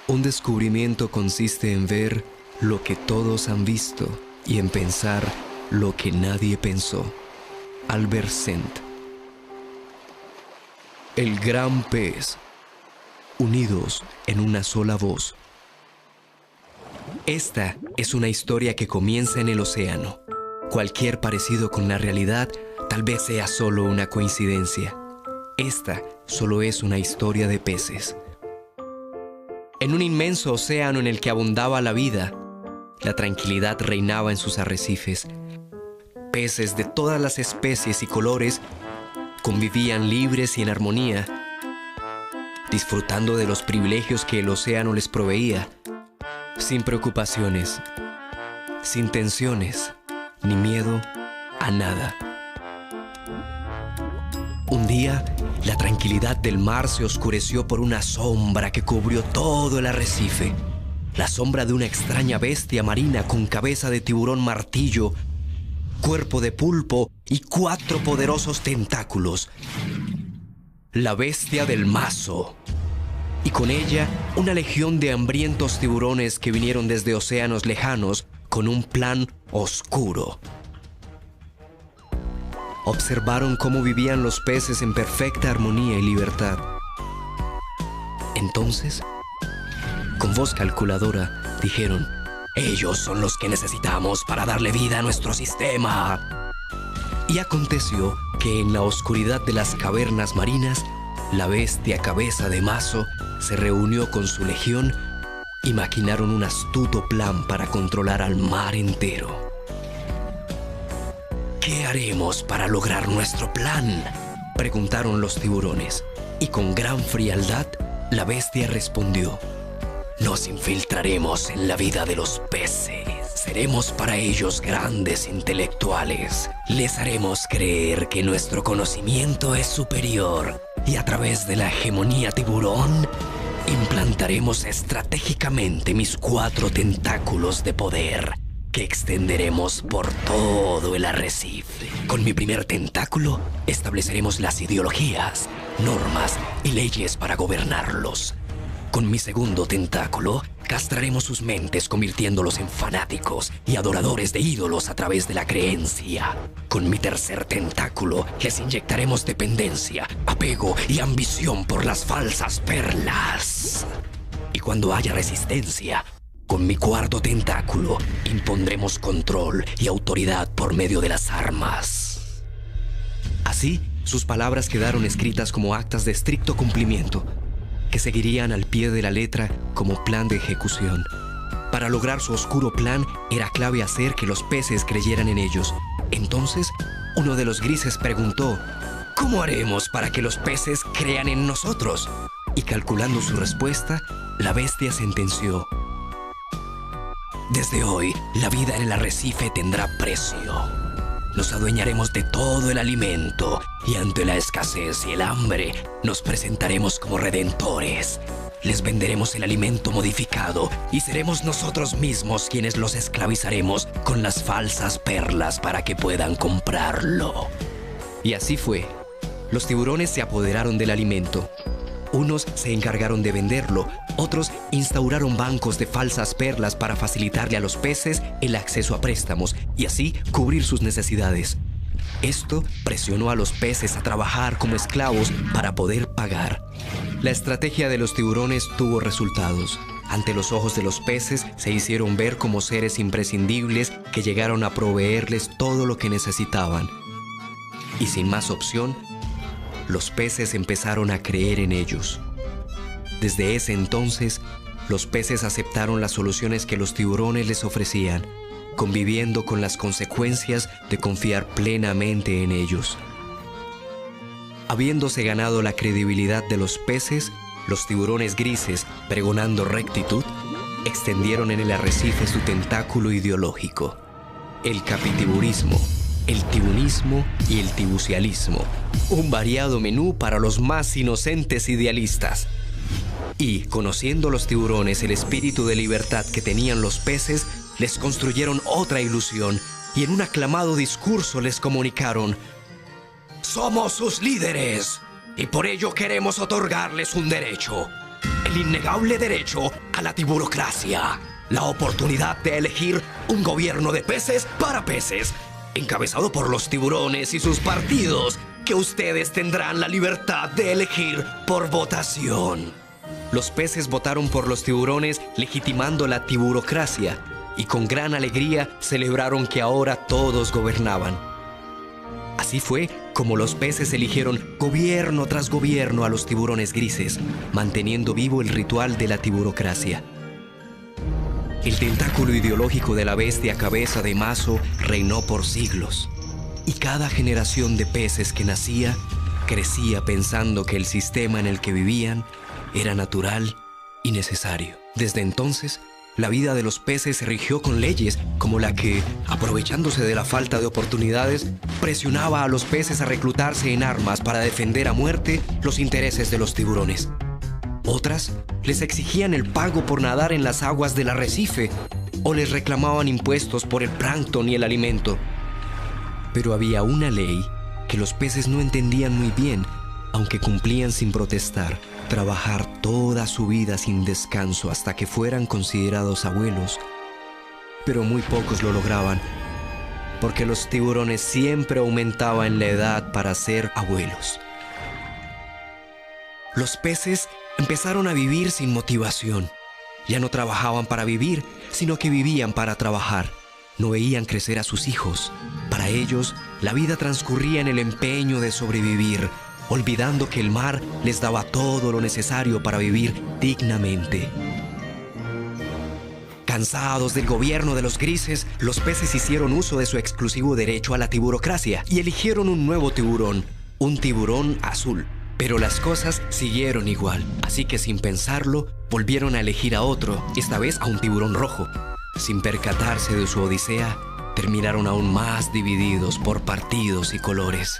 Un descubrimiento consiste en ver lo que todos han visto y en pensar lo que nadie pensó. Albert Sent. El gran pez, unidos en una sola voz. Esta es una historia que comienza en el océano. Cualquier parecido con la realidad tal vez sea solo una coincidencia. Esta solo es una historia de peces. En un inmenso océano en el que abundaba la vida, la tranquilidad reinaba en sus arrecifes. Peces de todas las especies y colores convivían libres y en armonía, disfrutando de los privilegios que el océano les proveía, sin preocupaciones, sin tensiones, ni miedo a nada. Un día, la tranquilidad del mar se oscureció por una sombra que cubrió todo el arrecife. La sombra de una extraña bestia marina con cabeza de tiburón martillo, cuerpo de pulpo y 4 poderosos tentáculos. La bestia del mazo. Y con ella, una legión de hambrientos tiburones que vinieron desde océanos lejanos con un plan oscuro. Observaron cómo vivían los peces en perfecta armonía y libertad. Entonces, con voz calculadora, dijeron: «Ellos son los que necesitamos para darle vida a nuestro sistema». Y aconteció que en la oscuridad de las cavernas marinas, la bestia cabeza de mazo se reunió con su legión y maquinaron un astuto plan para controlar al mar entero. «¿Qué haremos para lograr nuestro plan?», preguntaron los tiburones. Y con gran frialdad, la bestia respondió: «Nos infiltraremos en la vida de los peces. Seremos para ellos grandes intelectuales. Les haremos creer que nuestro conocimiento es superior y a través de la hegemonía tiburón, implantaremos estratégicamente mis 4 tentáculos de poder que extenderemos por todo el arrecife. Con mi primer tentáculo estableceremos las ideologías, normas y leyes para gobernarlos. Con mi segundo tentáculo castraremos sus mentes convirtiéndolos en fanáticos y adoradores de ídolos a través de la creencia. Con mi tercer tentáculo les inyectaremos dependencia, apego y ambición por las falsas perlas. Y cuando haya resistencia, con mi cuarto tentáculo impondremos control y autoridad por medio de las armas». Así, sus palabras quedaron escritas como actas de estricto cumplimiento, que seguirían al pie de la letra como plan de ejecución. Para lograr su oscuro plan, era clave hacer que los peces creyeran en ellos. Entonces, uno de los grises preguntó: «¿Cómo haremos para que los peces crean en nosotros?». Y calculando su respuesta, la bestia sentenció: «Desde hoy, la vida en el arrecife tendrá precio. Nos adueñaremos de todo el alimento y ante la escasez y el hambre nos presentaremos como redentores. Les venderemos el alimento modificado y seremos nosotros mismos quienes los esclavizaremos con las falsas perlas para que puedan comprarlo». Y así fue. Los tiburones se apoderaron del alimento. Unos se encargaron de venderlo, otros instauraron bancos de falsas perlas para facilitarle a los peces el acceso a préstamos y así cubrir sus necesidades. Esto presionó a los peces a trabajar como esclavos para poder pagar. La estrategia de los tiburones tuvo resultados. Ante los ojos de los peces se hicieron ver como seres imprescindibles que llegaron a proveerles todo lo que necesitaban. Y sin más opción, los peces empezaron a creer en ellos. Desde ese entonces, los peces aceptaron las soluciones que los tiburones les ofrecían, conviviendo con las consecuencias de confiar plenamente en ellos. Habiéndose ganado la credibilidad de los peces, los tiburones grises, pregonando rectitud, extendieron en el arrecife su tentáculo ideológico: el capitiburismo, el tibunismo y el tibucialismo, un variado menú para los más inocentes idealistas. Y, conociendo los tiburones el espíritu de libertad que tenían los peces, les construyeron otra ilusión y en un aclamado discurso les comunicaron: «Somos sus líderes y por ello queremos otorgarles un derecho, el el innegable derecho a la tiburocracia. La oportunidad de elegir un gobierno de peces para peces, encabezado por los tiburones y sus partidos, que ustedes tendrán la libertad de elegir por votación. Los peces votaron por los tiburones, legitimando la tiburocracia, y con gran alegría celebraron que ahora todos gobernaban. Así fue como los peces eligieron gobierno tras gobierno a los tiburones grises, manteniendo vivo el ritual de la tiburocracia. El tentáculo ideológico de la bestia cabeza de mazo reinó por siglos, y cada generación de peces que nacía crecía pensando que el sistema en el que vivían era natural y necesario. Desde entonces, la vida de los peces se rigió con leyes como la que, aprovechándose de la falta de oportunidades, presionaba a los peces a reclutarse en armas para defender a muerte los intereses de los tiburones. Otras les exigían el pago por nadar en las aguas del arrecife o les reclamaban impuestos por el plancton y el alimento. Pero había una ley que los peces no entendían muy bien, aunque cumplían sin protestar: trabajar toda su vida sin descanso hasta que fueran considerados abuelos. Pero muy pocos lo lograban, porque los tiburones siempre aumentaban la edad para ser abuelos. Los peces empezaron a vivir sin motivación. Ya no trabajaban para vivir, sino que vivían para trabajar. No veían crecer a sus hijos. Para ellos, la vida transcurría en el empeño de sobrevivir, olvidando que el mar les daba todo lo necesario para vivir dignamente. Cansados del gobierno de los grises, los peces hicieron uso de su exclusivo derecho a la tiburocracia y eligieron un nuevo tiburón, un tiburón azul. Pero las cosas siguieron igual, así que sin pensarlo, volvieron a elegir a otro, esta vez a un tiburón rojo. Sin percatarse de su odisea, terminaron aún más divididos por partidos y colores.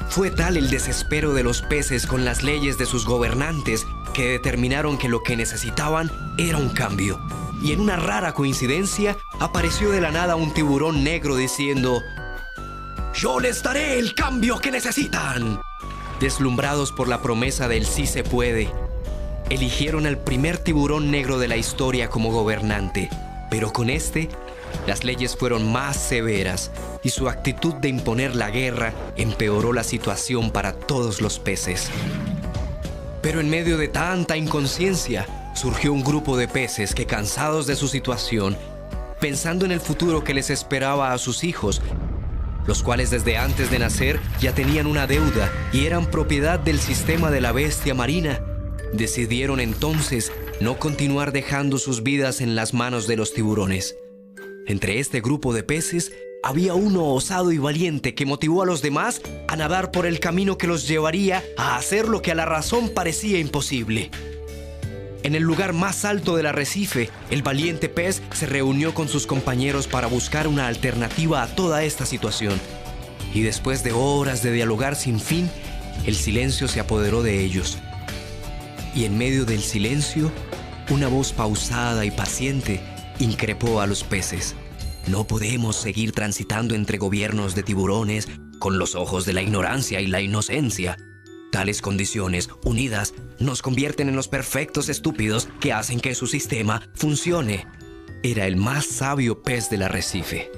Fue tal el desespero de los peces con las leyes de sus gobernantes que determinaron que lo que necesitaban era un cambio. Y en una rara coincidencia, apareció de la nada un tiburón negro diciendo: «Yo les daré el cambio que necesitan». Deslumbrados por la promesa del sí se puede, eligieron al primer tiburón negro de la historia como gobernante. Pero con este, las leyes fueron más severas y su actitud de imponer la guerra empeoró la situación para todos los peces. Pero en medio de tanta inconsciencia, surgió un grupo de peces que, cansados de su situación, pensando en el futuro que les esperaba a sus hijos, los cuales desde antes de nacer ya tenían una deuda y eran propiedad del sistema de la bestia marina, decidieron entonces no continuar dejando sus vidas en las manos de los tiburones. Entre este grupo de peces había uno osado y valiente que motivó a los demás a nadar por el camino que los llevaría a hacer lo que a la razón parecía imposible. En el lugar más alto del arrecife, el valiente pez se reunió con sus compañeros para buscar una alternativa a toda esta situación. Y después de horas de dialogar sin fin, el silencio se apoderó de ellos. Y en medio del silencio, una voz pausada y paciente increpó a los peces: «No podemos seguir transitando entre gobiernos de tiburones con los ojos de la ignorancia y la inocencia. Tales condiciones, unidas, nos convierten en los perfectos estúpidos que hacen que su sistema funcione». Era el más sabio pez del arrecife.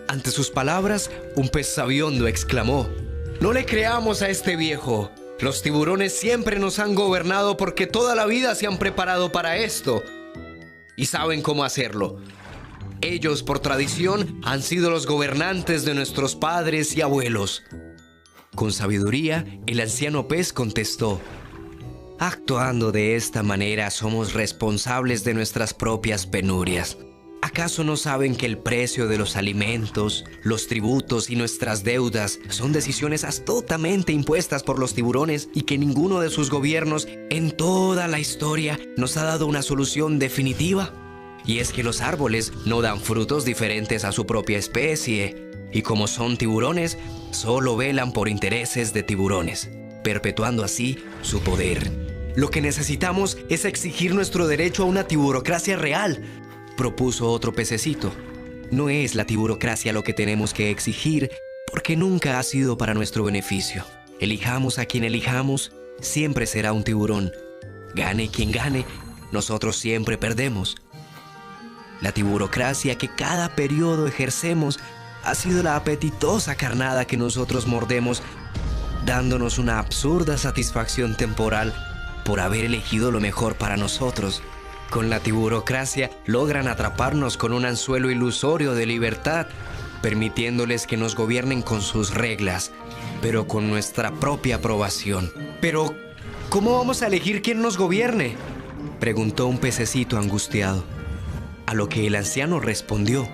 Ante sus palabras, un pez sabiondo exclamó: «No le creamos a este viejo. Los tiburones siempre nos han gobernado porque toda la vida se han preparado para esto y saben cómo hacerlo. Ellos, por tradición, han sido los gobernantes de nuestros padres y abuelos». Con sabiduría, el anciano pez contestó: «Actuando de esta manera somos responsables de nuestras propias penurias. ¿Acaso no saben que el precio de los alimentos, los tributos y nuestras deudas son decisiones astutamente impuestas por los tiburones y que ninguno de sus gobiernos en toda la historia nos ha dado una solución definitiva? Y es que los árboles no dan frutos diferentes a su propia especie, y como son tiburones, solo velan por intereses de tiburones, perpetuando así su poder. Lo que necesitamos es exigir nuestro derecho a una tiburocracia real», propuso otro pececito. «No es la tiburocracia lo que tenemos que exigir, porque nunca ha sido para nuestro beneficio. Elijamos a quien elijamos, siempre será un tiburón. Gane quien gane, nosotros siempre perdemos. La tiburocracia que cada periodo ejercemos ha sido la apetitosa carnada que nosotros mordemos, dándonos una absurda satisfacción temporal por haber elegido lo mejor para nosotros. Con la tiburocracia logran atraparnos con un anzuelo ilusorio de libertad, permitiéndoles que nos gobiernen con sus reglas, pero con nuestra propia aprobación. Pero, ¿cómo vamos a elegir quién nos gobierne?, preguntó un pececito angustiado. A lo que el anciano respondió: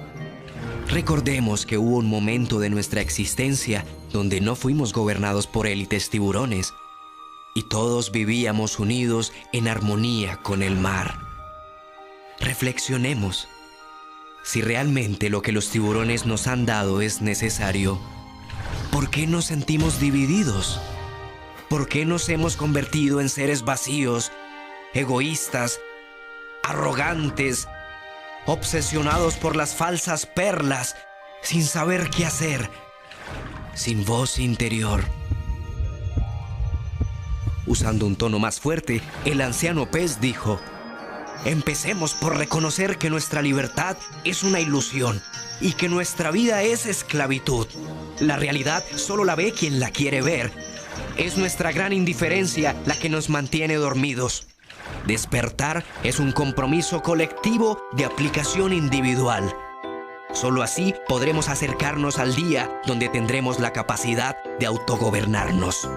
recordemos que hubo un momento de nuestra existencia donde no fuimos gobernados por élites tiburones y todos vivíamos unidos en armonía con el mar. Reflexionemos. Si realmente lo que los tiburones nos han dado es necesario, ¿por qué nos sentimos divididos? ¿Por qué nos hemos convertido en seres vacíos, egoístas, arrogantes, obsesionados por las falsas perlas, sin saber qué hacer, sin voz interior? Usando un tono más fuerte, el anciano pez dijo: empecemos por reconocer que nuestra libertad es una ilusión y que nuestra vida es esclavitud. La realidad solo la ve quien la quiere ver. Es nuestra gran indiferencia la que nos mantiene dormidos. Despertar es un compromiso colectivo de aplicación individual. Solo así podremos acercarnos al día donde tendremos la capacidad de autogobernarnos.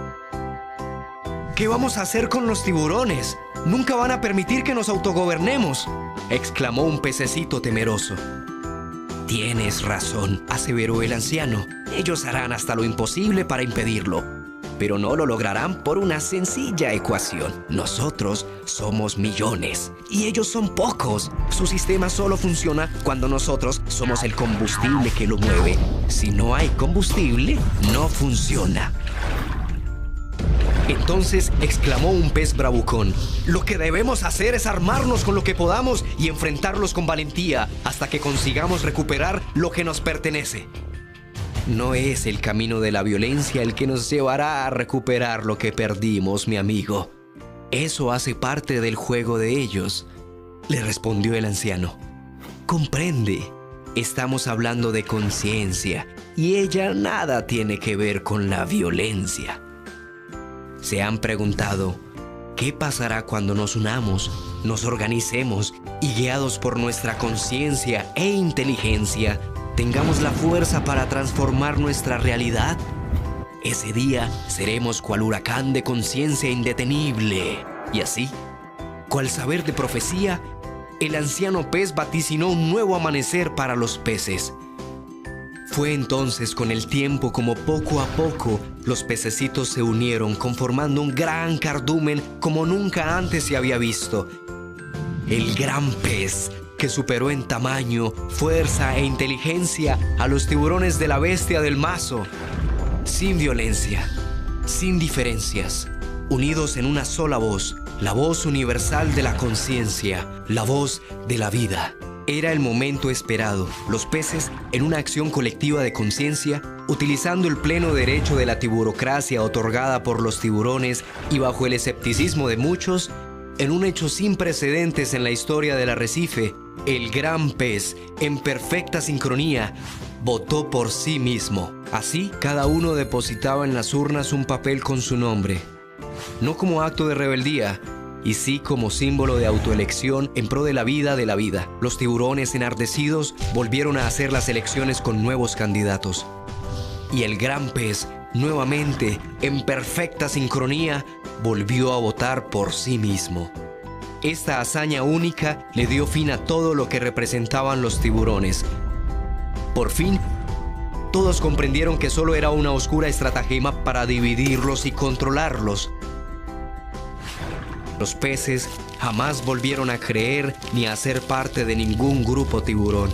¿Qué vamos a hacer con los tiburones? Nunca van a permitir que nos autogobernemos, exclamó un pececito temeroso. Tienes razón, aseveró el anciano. Ellos harán hasta lo imposible para impedirlo, pero no lo lograrán por una sencilla ecuación. Nosotros somos millones y ellos son pocos. Su sistema solo funciona cuando nosotros somos el combustible que lo mueve. Si no hay combustible, no funciona. Entonces exclamó un pez bravucón: lo que debemos hacer es armarnos con lo que podamos y enfrentarlos con valentía hasta que consigamos recuperar lo que nos pertenece. No es el camino de la violencia el que nos llevará a recuperar lo que perdimos, mi amigo. Eso hace parte del juego de ellos, le respondió el anciano. Comprende, estamos hablando de conciencia y ella nada tiene que ver con la violencia. ¿Se han preguntado qué pasará cuando nos unamos, nos organicemos y, guiados por nuestra conciencia e inteligencia, tengamos la fuerza para transformar nuestra realidad? Ese día seremos cual huracán de conciencia indetenible. Y así, cual saber de profecía, el anciano pez vaticinó un nuevo amanecer para los peces. Fue entonces con el tiempo como poco a poco los pececitos se unieron, conformando un gran cardumen como nunca antes se había visto. El gran pez que superó en tamaño, fuerza e inteligencia a los tiburones de la bestia del mazo. Sin violencia, sin diferencias, unidos en una sola voz, la voz universal de la conciencia, la voz de la vida. Era el momento esperado. Los peces, en una acción colectiva de conciencia, utilizando el pleno derecho de la tiburocracia otorgada por los tiburones y bajo el escepticismo de muchos, en un hecho sin precedentes en la historia del arrecife, el gran pez, en perfecta sincronía, votó por sí mismo. Así, cada uno depositaba en las urnas un papel con su nombre, no como acto de rebeldía, y sí como símbolo de autoelección en pro de la vida de la vida. Los tiburones enardecidos volvieron a hacer las elecciones con nuevos candidatos. Y el gran pez, nuevamente, en perfecta sincronía, volvió a votar por sí mismo. Esta hazaña única le dio fin a todo lo que representaban los tiburones. Por fin, todos comprendieron que solo era una oscura estratagema para dividirlos y controlarlos. Los peces jamás volvieron a creer ni a ser parte de ningún grupo tiburón.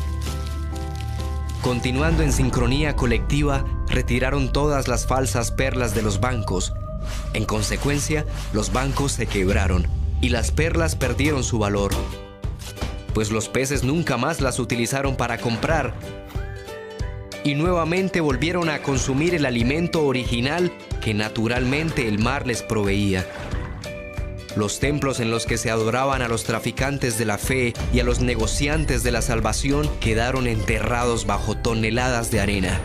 Continuando en sincronía colectiva, retiraron todas las falsas perlas de los bancos. En consecuencia, los bancos se quebraron y las perlas perdieron su valor, pues los peces nunca más las utilizaron para comprar y nuevamente volvieron a consumir el alimento original que naturalmente el mar les proveía. Los templos en los que se adoraban a los traficantes de la fe y a los negociantes de la salvación quedaron enterrados bajo toneladas de arena,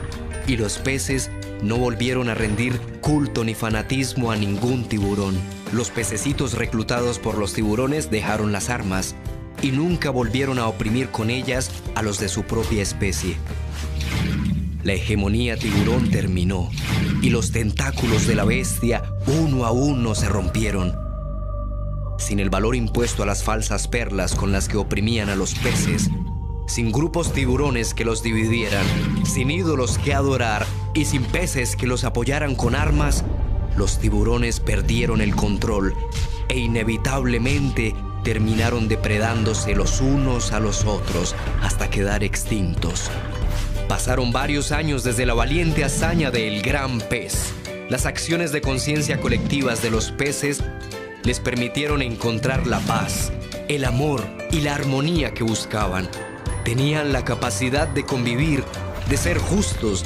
y los peces no volvieron a rendir culto ni fanatismo a ningún tiburón. Los pececitos reclutados por los tiburones dejaron las armas y nunca volvieron a oprimir con ellas a los de su propia especie. La hegemonía tiburón terminó y los tentáculos de la bestia uno a uno se rompieron. Sin el valor impuesto a las falsas perlas con las que oprimían a los peces, sin grupos tiburones que los dividieran, sin ídolos que adorar y sin peces que los apoyaran con armas, los tiburones perdieron el control e inevitablemente terminaron depredándose los unos a los otros hasta quedar extintos. Pasaron varios años desde la valiente hazaña del gran pez. Las acciones de conciencia colectivas de los peces les permitieron encontrar la paz, el amor y la armonía que buscaban. Tenían la capacidad de convivir, de ser justos,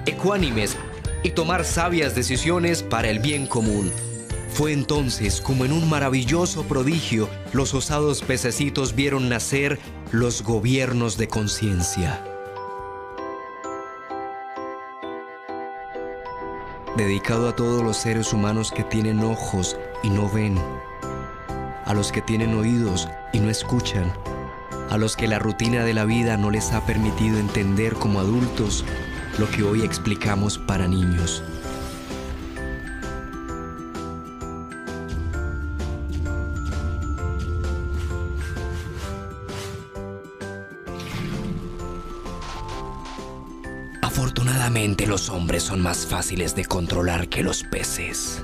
ecuánimes y tomar sabias decisiones para el bien común. Fue entonces como en un maravilloso prodigio los osados pececitos vieron nacer los gobiernos de conciencia. Dedicado a todos los seres humanos que tienen ojos y no ven, a los que tienen oídos y no escuchan, a los que la rutina de la vida no les ha permitido entender como adultos lo que hoy explicamos para niños. Afortunadamente, los hombres son más fáciles de controlar que los peces.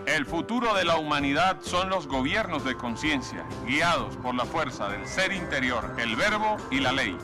El futuro de la humanidad son los gobiernos de conciencia, guiados por la fuerza del ser interior, el verbo y la ley.